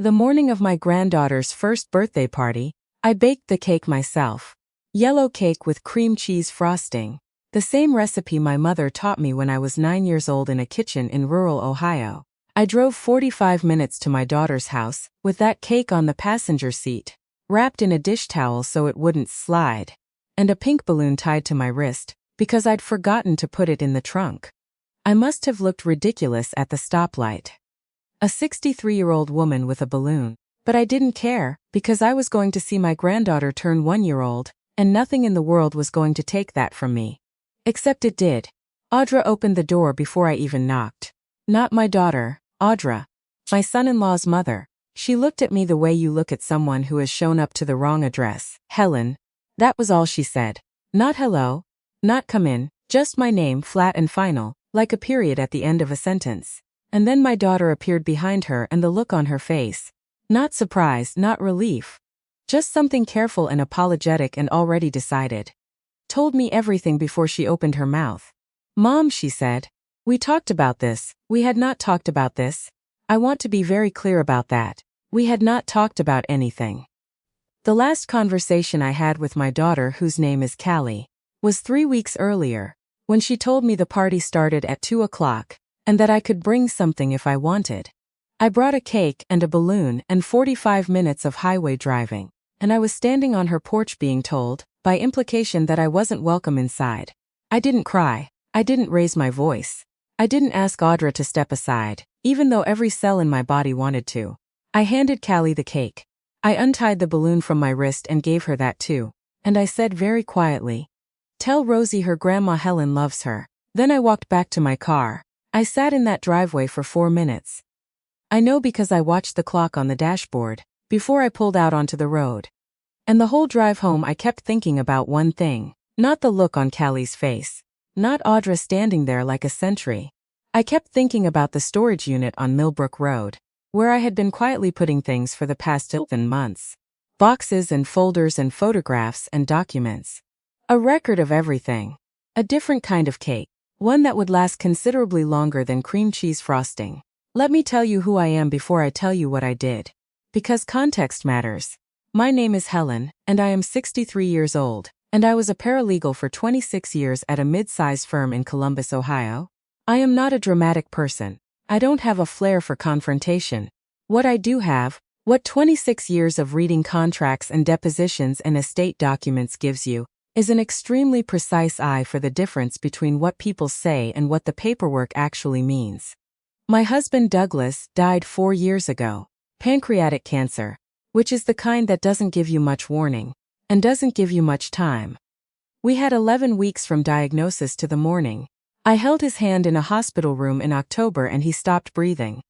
The morning of my granddaughter's first birthday party, I baked the cake myself. Yellow cake with cream cheese frosting. The same recipe my mother taught me when I was 9 years old in a kitchen in rural Ohio. I drove 45 minutes to my daughter's house, with that cake on the passenger seat, wrapped in a dish towel so it wouldn't slide, and a pink balloon tied to my wrist, because I'd forgotten to put it in the trunk. I must have looked ridiculous at the stoplight. A 63-year-old woman with a balloon. But I didn't care, because I was going to see my granddaughter turn 1-year-old, and nothing in the world was going to take that from me. Except it did. Audra opened the door before I even knocked. Not my daughter, Audra. My son-in-law's mother. She looked at me the way you look at someone who has shown up to the wrong address. Helen. That was all she said. Not hello. Not come in. Just my name, flat and final, like a period at the end of a sentence. And then my daughter appeared behind her, and the look on her face. Not surprise, not relief. Just something careful and apologetic and already decided. Told me everything before she opened her mouth. Mom, she said. We talked about this. We had not talked about this. I want to be very clear about that. We had not talked about anything. The last conversation I had with my daughter, whose name is Callie, was 3 weeks earlier, when she told me the party started at 2 o'clock, and that I could bring something if I wanted. I brought a cake and a balloon and 45 minutes of highway driving, and I was standing on her porch being told, by implication, that I wasn't welcome inside. I didn't cry. I didn't raise my voice. I didn't ask Audra to step aside, even though every cell in my body wanted to. I handed Callie the cake. I untied the balloon from my wrist and gave her that too, and I said very quietly, "Tell Rosie her grandma Helen loves her." Then I walked back to my car. I sat in that driveway for 4 minutes. I know because I watched the clock on the dashboard before I pulled out onto the road. And the whole drive home I kept thinking about one thing, not the look on Callie's face, not Audra standing there like a sentry. I kept thinking about the storage unit on Millbrook Road, where I had been quietly putting things for the past 11 months. Boxes and folders and photographs and documents. A record of everything. A different kind of cake. One that would last considerably longer than cream cheese frosting. Let me tell you who I am before I tell you what I did. Because context matters. My name is Helen, and I am 63 years old, and I was a paralegal for 26 years at a mid-sized firm in Columbus, Ohio. I am not a dramatic person. I don't have a flair for confrontation. What I do have, what 26 years of reading contracts and depositions and estate documents gives you, is an extremely precise eye for the difference between what people say and what the paperwork actually means. My husband Douglas died 4 years ago. Pancreatic cancer, which is the kind that doesn't give you much warning, and doesn't give you much time. We had 11 weeks from diagnosis to the morning. I held his hand in a hospital room in October and he stopped breathing.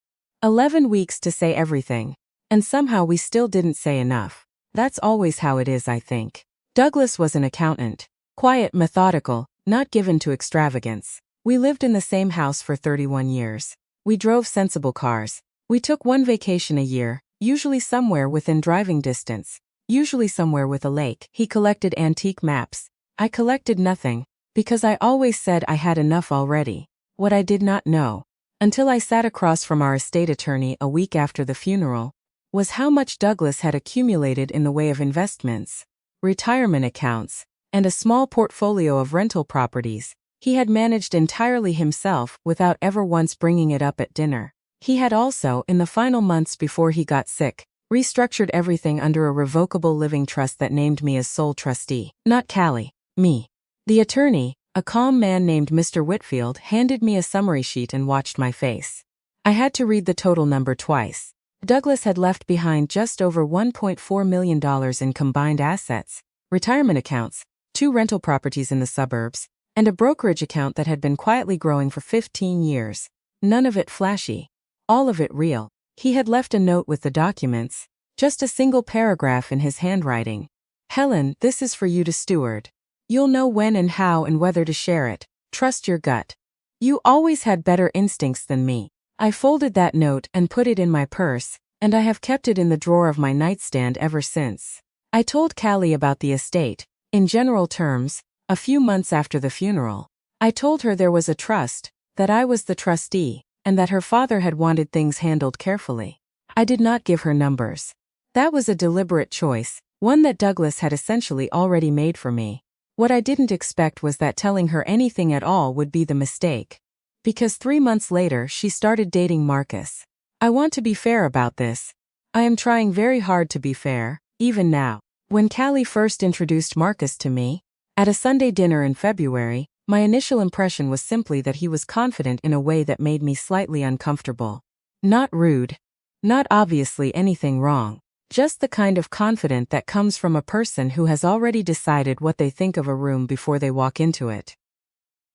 11 weeks to say everything, and somehow we still didn't say enough. That's always how it is, I think. Douglas was an accountant. Quiet, methodical, not given to extravagance. We lived in the same house for 31 years. We drove sensible cars. We took one vacation a year, usually somewhere within driving distance, usually somewhere with a lake. He collected antique maps. I collected nothing, because I always said I had enough already. What I did not know, until I sat across from our estate attorney a week after the funeral, was how much Douglas had accumulated in the way of investments, retirement accounts, and a small portfolio of rental properties he had managed entirely himself without ever once bringing it up at dinner. He had also, in the final months before he got sick, restructured everything under a revocable living trust that named me as sole trustee. Not Callie, me. The attorney, a calm man named Mr. Whitfield, handed me a summary sheet and watched my face. I had to read the total number twice. Douglas had left behind just over $1.4 million in combined assets, retirement accounts, 2 rental properties in the suburbs, and a brokerage account that had been quietly growing for 15 years. None of it flashy. All of it real. He had left a note with the documents, just a single paragraph in his handwriting. "Helen, this is for you to steward. You'll know when and how and whether to share it. Trust your gut. You always had better instincts than me." I folded that note and put it in my purse, and I have kept it in the drawer of my nightstand ever since. I told Callie about the estate, in general terms, a few months after the funeral. I told her there was a trust, that I was the trustee, and that her father had wanted things handled carefully. I did not give her numbers. That was a deliberate choice, one that Douglas had essentially already made for me. What I didn't expect was that telling her anything at all would be the mistake. Because 3 months later she started dating Marcus. I want to be fair about this. I am trying very hard to be fair, even now. When Callie first introduced Marcus to me, at a Sunday dinner in February, my initial impression was simply that he was confident in a way that made me slightly uncomfortable. Not rude. Not obviously anything wrong. Just the kind of confident that comes from a person who has already decided what they think of a room before they walk into it.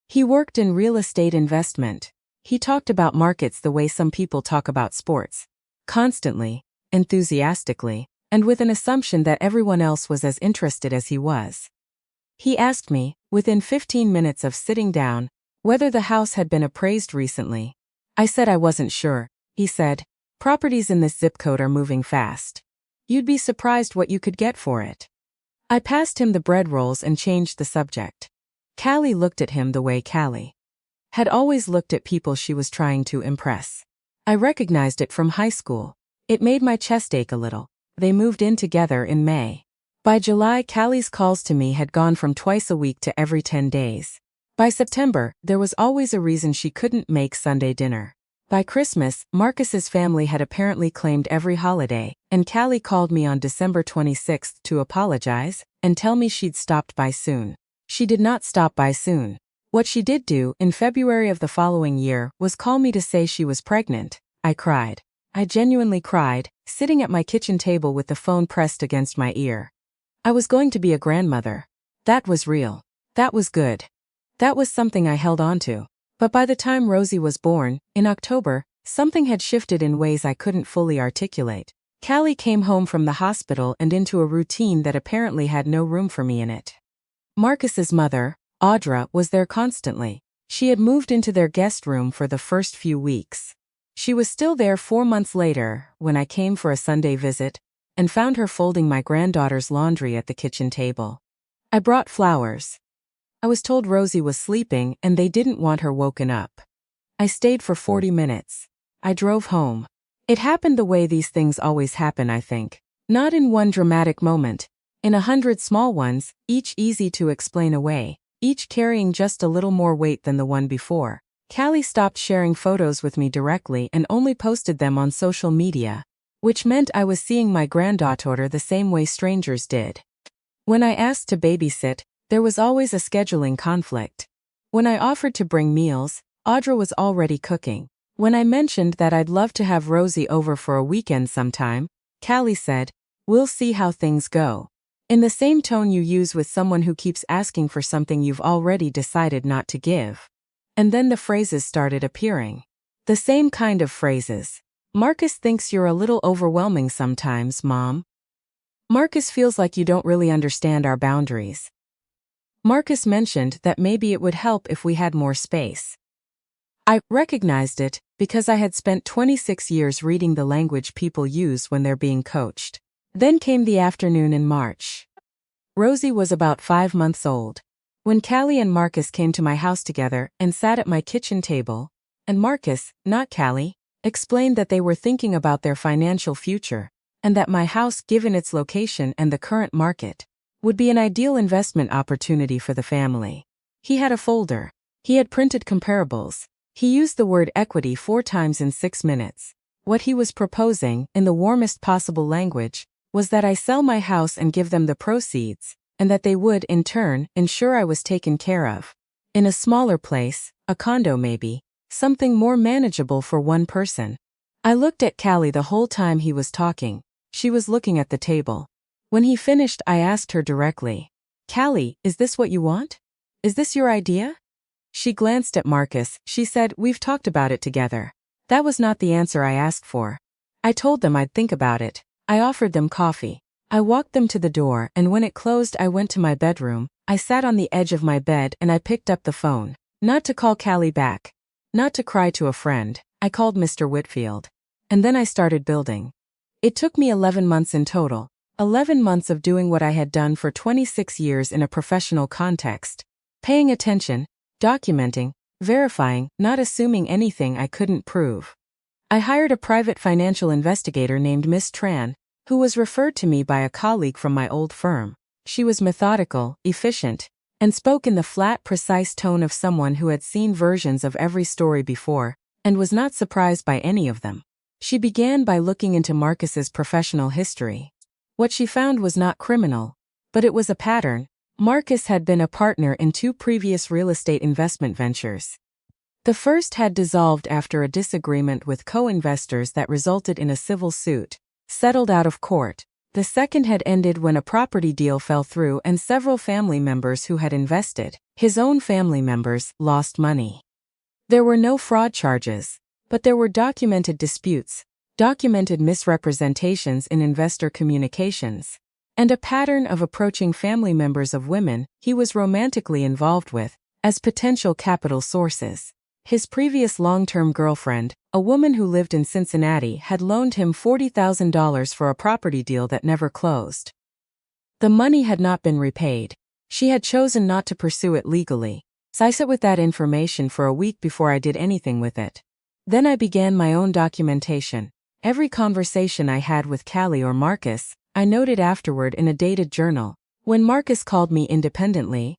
He worked in real estate investment. He talked about markets the way some people talk about sports. Constantly, enthusiastically, and with an assumption that everyone else was as interested as he was. He asked me, within 15 minutes of sitting down, whether the house had been appraised recently. I said I wasn't sure. He said, "Properties in this zip code are moving fast. You'd be surprised what you could get for it." I passed him the bread rolls and changed the subject. Callie looked at him the way Callie had always looked at people she was trying to impress. I recognized it from high school. It made my chest ache a little. They moved in together in May. By July, Callie's calls to me had gone from twice a week to every 10 days. By September, there was always a reason she couldn't make Sunday dinner. By Christmas, Marcus's family had apparently claimed every holiday, and Callie called me on December 26th to apologize and tell me she'd stopped by soon. She did not stop by soon. What she did do, in February of the following year, was call me to say she was pregnant. I cried. I genuinely cried, sitting at my kitchen table with the phone pressed against my ear. I was going to be a grandmother. That was real. That was good. That was something I held on to. But by the time Rosie was born, in October, something had shifted in ways I couldn't fully articulate. Callie came home from the hospital and into a routine that apparently had no room for me in it. Marcus's mother, Audra, was there constantly. She had moved into their guest room for the first few weeks. She was still there 4 months later, when I came for a Sunday visit, and found her folding my granddaughter's laundry at the kitchen table. I brought flowers. I was told Rosie was sleeping and they didn't want her woken up. I stayed for 40 minutes. I drove home. It happened the way these things always happen, I think. Not in one dramatic moment. In 100 small ones, each easy to explain away, each carrying just a little more weight than the one before. Callie stopped sharing photos with me directly and only posted them on social media, which meant I was seeing my granddaughter the same way strangers did. When I asked to babysit, there was always a scheduling conflict. When I offered to bring meals, Audra was already cooking. When I mentioned that I'd love to have Rosie over for a weekend sometime, Callie said, "We'll see how things go." In the same tone you use with someone who keeps asking for something you've already decided not to give. And then the phrases started appearing. The same kind of phrases. "Marcus thinks you're a little overwhelming sometimes, Mom." "Marcus feels like you don't really understand our boundaries." Marcus mentioned that maybe it would help if we had more space. I recognized it because I had spent 26 years reading the language people use when they're being coached. Then came the afternoon in March. Rosie was about 5 months old. When Callie and Marcus came to my house together and sat at my kitchen table, and Marcus, not Callie, explained that they were thinking about their financial future, and that my house, given its location and the current market, would be an ideal investment opportunity for the family. He had a folder. He had printed comparables. He used the word equity 4 times in 6 minutes. What he was proposing, in the warmest possible language, was that I sell my house and give them the proceeds, and that they would, in turn, ensure I was taken care of. In a smaller place, a condo maybe, something more manageable for one person. I looked at Callie the whole time he was talking. She was looking at the table. When he finished, I asked her directly, "Callie, is this what you want? Is this your idea?" She glanced at Marcus. She said, "We've talked about it together." That was not the answer I asked for. I told them I'd think about it. I offered them coffee. I walked them to the door, and when it closed I went to my bedroom. I sat on the edge of my bed and I picked up the phone. Not to call Callie back. Not to cry to a friend. I called Mr. Whitfield. And then I started building. It took me 11 months in total. 11 months of doing what I had done for 26 years in a professional context. Paying attention, documenting, verifying, not assuming anything I couldn't prove. I hired a private financial investigator named Miss Tran, who was referred to me by a colleague from my old firm. She was methodical, efficient, and spoke in the flat, precise tone of someone who had seen versions of every story before, and was not surprised by any of them. She began by looking into Marcus's professional history. What she found was not criminal, but it was a pattern. Marcus had been a partner in 2 previous real estate investment ventures. The first had dissolved after a disagreement with co-investors that resulted in a civil suit, settled out of court. The second had ended when a property deal fell through and several family members who had invested, his own family members, lost money. There were no fraud charges, but there were documented disputes, documented misrepresentations in investor communications, and a pattern of approaching family members of women he was romantically involved with as potential capital sources. His previous long-term girlfriend, a woman who lived in Cincinnati, had loaned him $40,000 for a property deal that never closed. The money had not been repaid. She had chosen not to pursue it legally. So I sat with that information for a week before I did anything with it. Then I began my own documentation. Every conversation I had with Callie or Marcus, I noted afterward in a dated journal. When Marcus called me independently,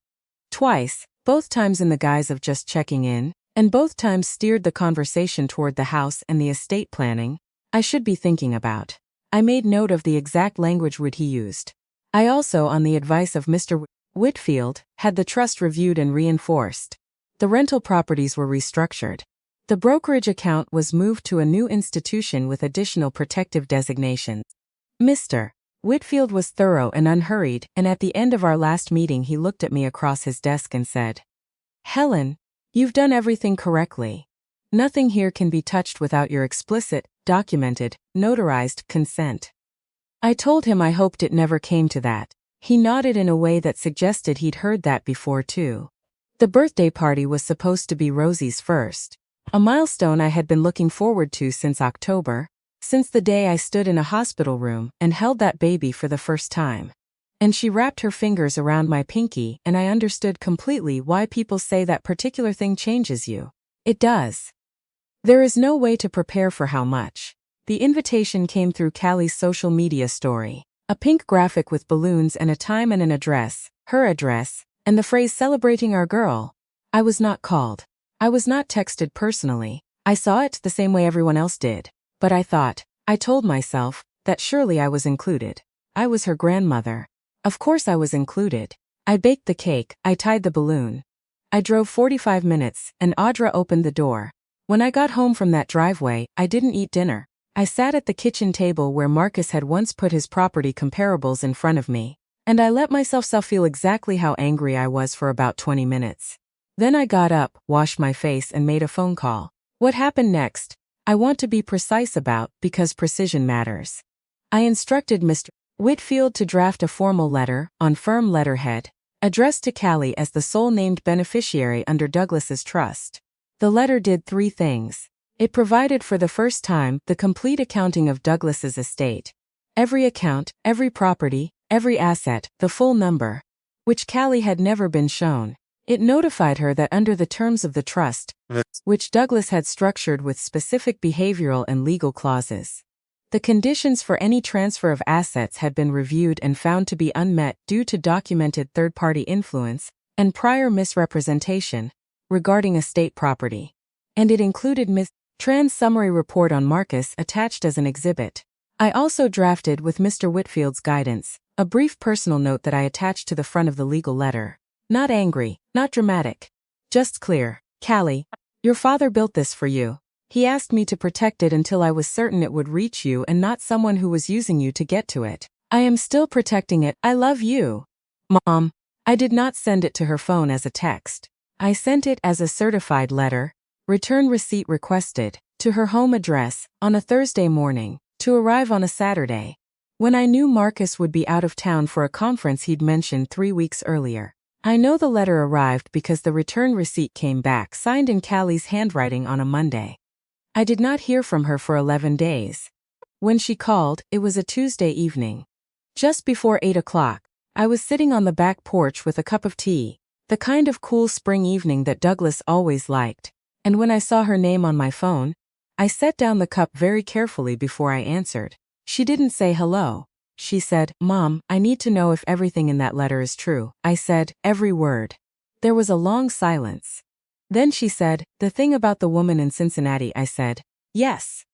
twice, both times in the guise of just checking in, and both times steered the conversation toward the house and the estate planning I should be thinking about. I made note of the exact language he used. I also, on the advice of Mr. Whitfield, had the trust reviewed and reinforced. The rental properties were restructured. The brokerage account was moved to a new institution with additional protective designations. Mr. Whitfield was thorough and unhurried, and at the end of our last meeting he looked at me across his desk and said, "Helen, you've done everything correctly. Nothing here can be touched without your explicit, documented, notarized consent." I told him I hoped it never came to that. He nodded in a way that suggested he'd heard that before too. The birthday party was supposed to be Rosie's first, a milestone I had been looking forward to since October, since the day I stood in a hospital room and held that baby for the first time. And she wrapped her fingers around my pinky, and I understood completely why people say that particular thing changes you. It does. There is no way to prepare for how much. The invitation came through Callie's social media story. A pink graphic with balloons and a time and an address, her address, and the phrase "celebrating our girl." I was not called. I was not texted personally. I saw it the same way everyone else did. But I told myself, that surely I was included. I was her grandmother. Of course I was included. I baked the cake, I tied the balloon. I drove 45 minutes, and Audra opened the door. When I got home from that driveway, I didn't eat dinner. I sat at the kitchen table where Marcus had once put his property comparables in front of me, and I let myself feel exactly how angry I was for about 20 minutes. Then I got up, washed my face, and made a phone call. What happened next, I want to be precise about, because precision matters. I instructed Mr. Whitfield to draft a formal letter, on firm letterhead, addressed to Callie as the sole named beneficiary under Douglas's trust. The letter did 3 things. It provided for the first time the complete accounting of Douglas's estate. Every account, every property, every asset, the full number, which Callie had never been shown. It notified her that under the terms of the trust, which Douglas had structured with specific behavioral and legal clauses, the conditions for any transfer of assets had been reviewed and found to be unmet due to documented third-party influence and prior misrepresentation regarding estate property. And it included Ms. Tran's summary report on Marcus attached as an exhibit. I also drafted, with Mr. Whitfield's guidance, a brief personal note that I attached to the front of the legal letter. Not angry, not dramatic. Just clear. Callie, your father built this for you. He asked me to protect it until I was certain it would reach you and not someone who was using you to get to it. I am still protecting it. I love you. Mom. I did not send it to her phone as a text. I sent it as a certified letter, return receipt requested, to her home address, on a Thursday morning, to arrive on a Saturday, when I knew Marcus would be out of town for a conference he'd mentioned 3 weeks earlier. I know the letter arrived because the return receipt came back signed in Callie's handwriting on a Monday. I did not hear from her for 11 days. When she called, it was a Tuesday evening. Just before 8 o'clock, I was sitting on the back porch with a cup of tea, the kind of cool spring evening that Douglas always liked, and when I saw her name on my phone, I set down the cup very carefully before I answered. She didn't say hello. She said, "Mom, I need to know if everything in that letter is true." I said, "Every word." There was a long silence. Then she said, "The thing about the woman in Cincinnati." I said, "Yes."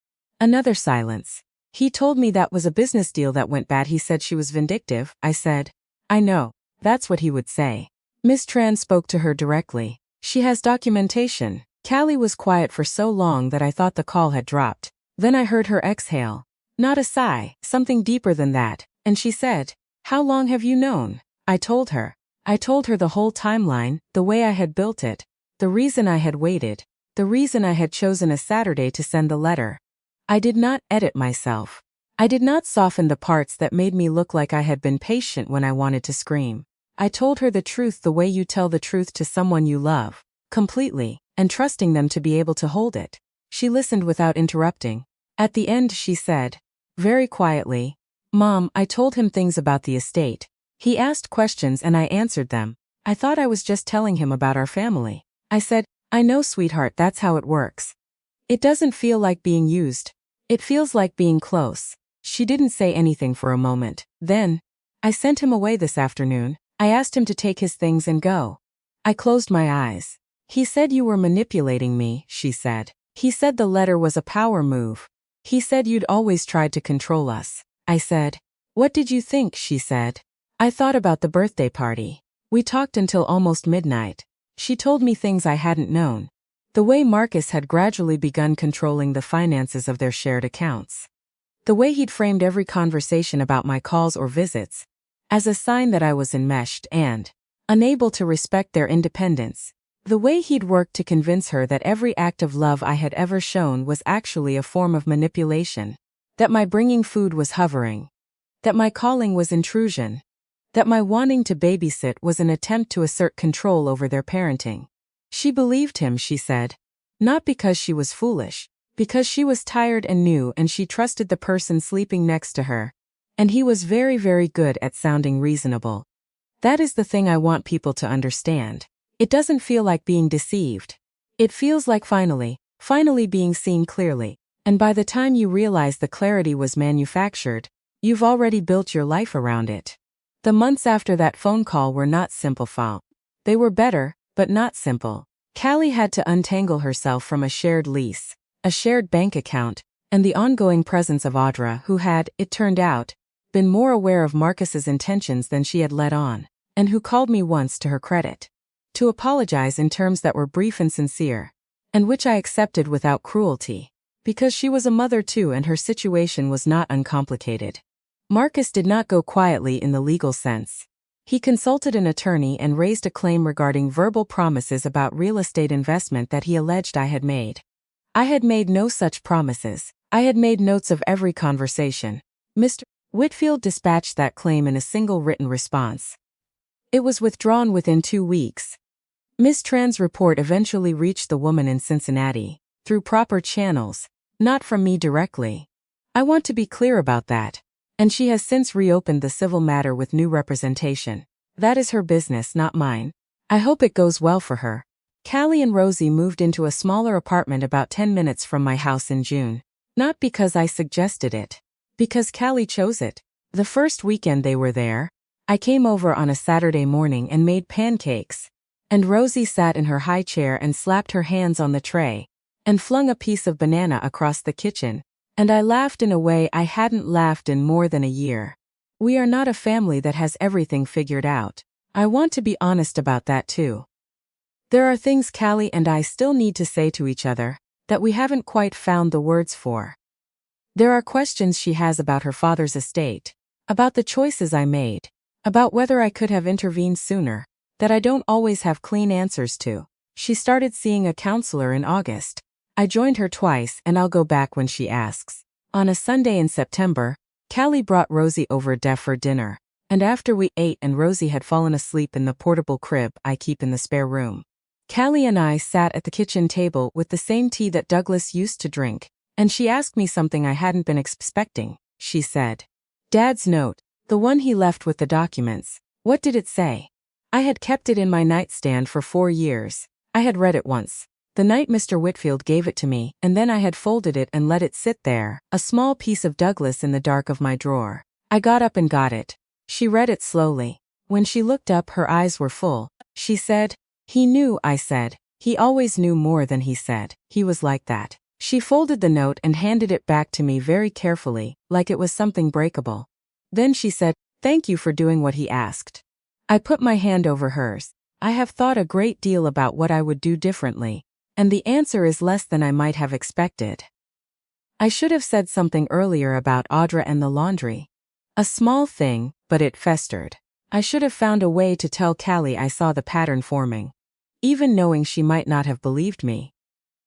Another silence. "He told me that was a business deal that went bad. He said she was vindictive." I said, "I know. That's what he would say." Miss Tran spoke to her directly. "She has documentation." Callie was quiet for so long that I thought the call had dropped. Then I heard her exhale. Not a sigh, something deeper than that, and she said, "How long have you known?" I told her. I told her the whole timeline, the way I had built it, the reason I had waited, the reason I had chosen a Saturday to send the letter. I did not edit myself. I did not soften the parts that made me look like I had been patient when I wanted to scream. I told her the truth the way you tell the truth to someone you love, completely, and trusting them to be able to hold it. She listened without interrupting. At the end she said, very quietly, "Mom, I told him things about the estate. He asked questions and I answered them. I thought I was just telling him about our family." I said, "I know, sweetheart, that's how it works. It doesn't feel like being used. It feels like being close." She didn't say anything for a moment. Then, "I sent him away this afternoon. I asked him to take his things and go." I closed my eyes. "He said you were manipulating me," she said. "He said the letter was a power move. He said you'd always tried to control us." I said, "What did you think?" she said. "I thought about the birthday party. We talked until almost midnight. She told me things I hadn't known. The way Marcus had gradually begun controlling the finances of their shared accounts. The way he'd framed every conversation about my calls or visits as a sign that I was enmeshed and unable to respect their independence. The way he'd worked to convince her that every act of love I had ever shown was actually a form of manipulation. That my bringing food was hovering. That my calling was intrusion. That my wanting to babysit was an attempt to assert control over their parenting. She believed him, she said. Not because she was foolish. Because she was tired and new and she trusted the person sleeping next to her. And he was very, very good at sounding reasonable. That is the thing I want people to understand. It doesn't feel like being deceived. It feels like finally being seen clearly. And by the time you realize the clarity was manufactured, you've already built your life around it. The months after that phone call were not simple. They were better, but not simple. Callie had to untangle herself from a shared lease, a shared bank account, and the ongoing presence of Audra, who had, it turned out, been more aware of Marcus's intentions than she had let on, and who called me once to her credit to apologize in terms that were brief and sincere, and which I accepted without cruelty, because she was a mother too and her situation was not uncomplicated. Marcus did not go quietly in the legal sense. He consulted an attorney and raised a claim regarding verbal promises about real estate investment that he alleged I had made. I had made no such promises. I had made notes of every conversation. Mr. Whitfield dispatched that claim in a single written response. It was withdrawn within 2 weeks. Miss Tran's report eventually reached the woman in Cincinnati, through proper channels, not from me directly. I want to be clear about that. And she has since reopened the civil matter with new representation. That is her business, not mine. I hope it goes well for her. Callie and Rosie moved into a smaller apartment about 10 minutes from my house in June. Not because I suggested it. Because Callie chose it. The first weekend they were there, I came over on a Saturday morning and made pancakes. And Rosie sat in her high chair and slapped her hands on the tray, and flung a piece of banana across the kitchen, and I laughed in a way I hadn't laughed in more than a year. We are not a family that has everything figured out. I want to be honest about that too. There are things Callie and I still need to say to each other, that we haven't quite found the words for. There are questions she has about her father's estate, about the choices I made, about whether I could have intervened sooner, that I don't always have clean answers to. She started seeing a counselor in August. I joined her twice and I'll go back when she asks. On a Sunday in September, Callie brought Rosie over for dinner, and after we ate and Rosie had fallen asleep in the portable crib I keep in the spare room, Callie and I sat at the kitchen table with the same tea that Douglas used to drink, and she asked me something I hadn't been expecting. She said, "Dad's note, the one he left with the documents, what did it say?" I had kept it in my nightstand for 4 years. I had read it once. The night Mr. Whitfield gave it to me, and then I had folded it and let it sit there, a small piece of Douglas in the dark of my drawer. I got up and got it. She read it slowly. When she looked up, her eyes were full. She said, "He knew," I said. "He always knew more than he said. He was like that." She folded the note and handed it back to me very carefully, like it was something breakable. Then she said, "Thank you for doing what he asked." I put my hand over hers. I have thought a great deal about what I would do differently, and the answer is less than I might have expected. I should have said something earlier about Audra and the laundry. A small thing, but it festered. I should have found a way to tell Callie I saw the pattern forming, even knowing she might not have believed me.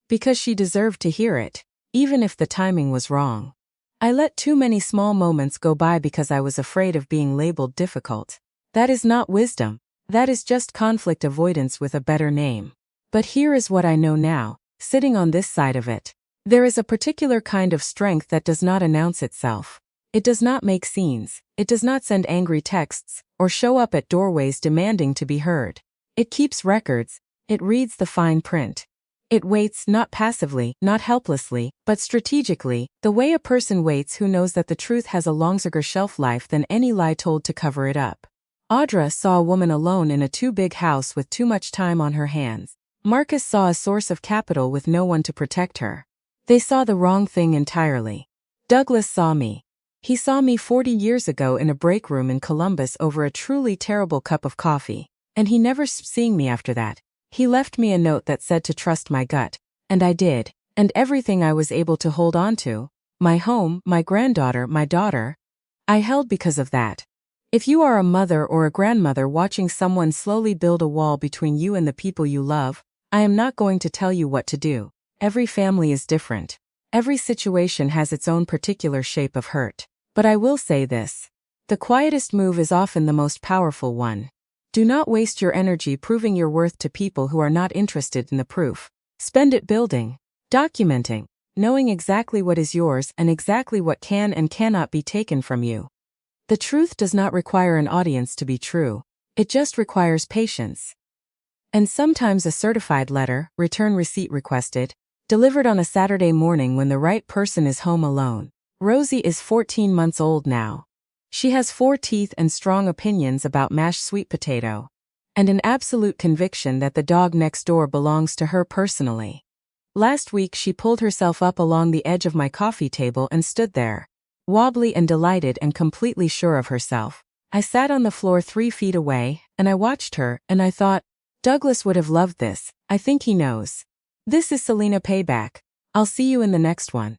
Because she deserved to hear it, even if the timing was wrong. I let too many small moments go by because I was afraid of being labeled difficult. That is not wisdom. That is just conflict avoidance with a better name. But here is what I know now, sitting on this side of it. There is a particular kind of strength that does not announce itself. It does not make scenes. It does not send angry texts, or show up at doorways demanding to be heard. It keeps records. It reads the fine print. It waits, not passively, not helplessly, but strategically, the way a person waits who knows that the truth has a longer shelf life than any lie told to cover it up. Audra saw a woman alone in a too big house with too much time on her hands. Marcus saw a source of capital with no one to protect her. They saw the wrong thing entirely. Douglas saw me. He saw me 40 years ago in a break room in Columbus over a truly terrible cup of coffee, and he never stopped seeing me after that. He left me a note that said to trust my gut, and I did, and everything I was able to hold on to, my home, my granddaughter, my daughter, I held because of that. If you are a mother or a grandmother watching someone slowly build a wall between you and the people you love, I am not going to tell you what to do. Every family is different. Every situation has its own particular shape of hurt. But I will say this. The quietest move is often the most powerful one. Do not waste your energy proving your worth to people who are not interested in the proof. Spend it building, documenting, knowing exactly what is yours and exactly what can and cannot be taken from you. The truth does not require an audience to be true. It just requires patience. And sometimes a certified letter, return receipt requested, delivered on a Saturday morning when the right person is home alone. Rosie is 14 months old now. She has 4 teeth and strong opinions about mashed sweet potato, and an absolute conviction that the dog next door belongs to her personally. Last week she pulled herself up along the edge of my coffee table and stood there, wobbly and delighted and completely sure of herself. I sat on the floor 3 feet away, and I watched her, and I thought, Douglas would have loved this. I think he knows. This is Selina Payback. I'll see you in the next one.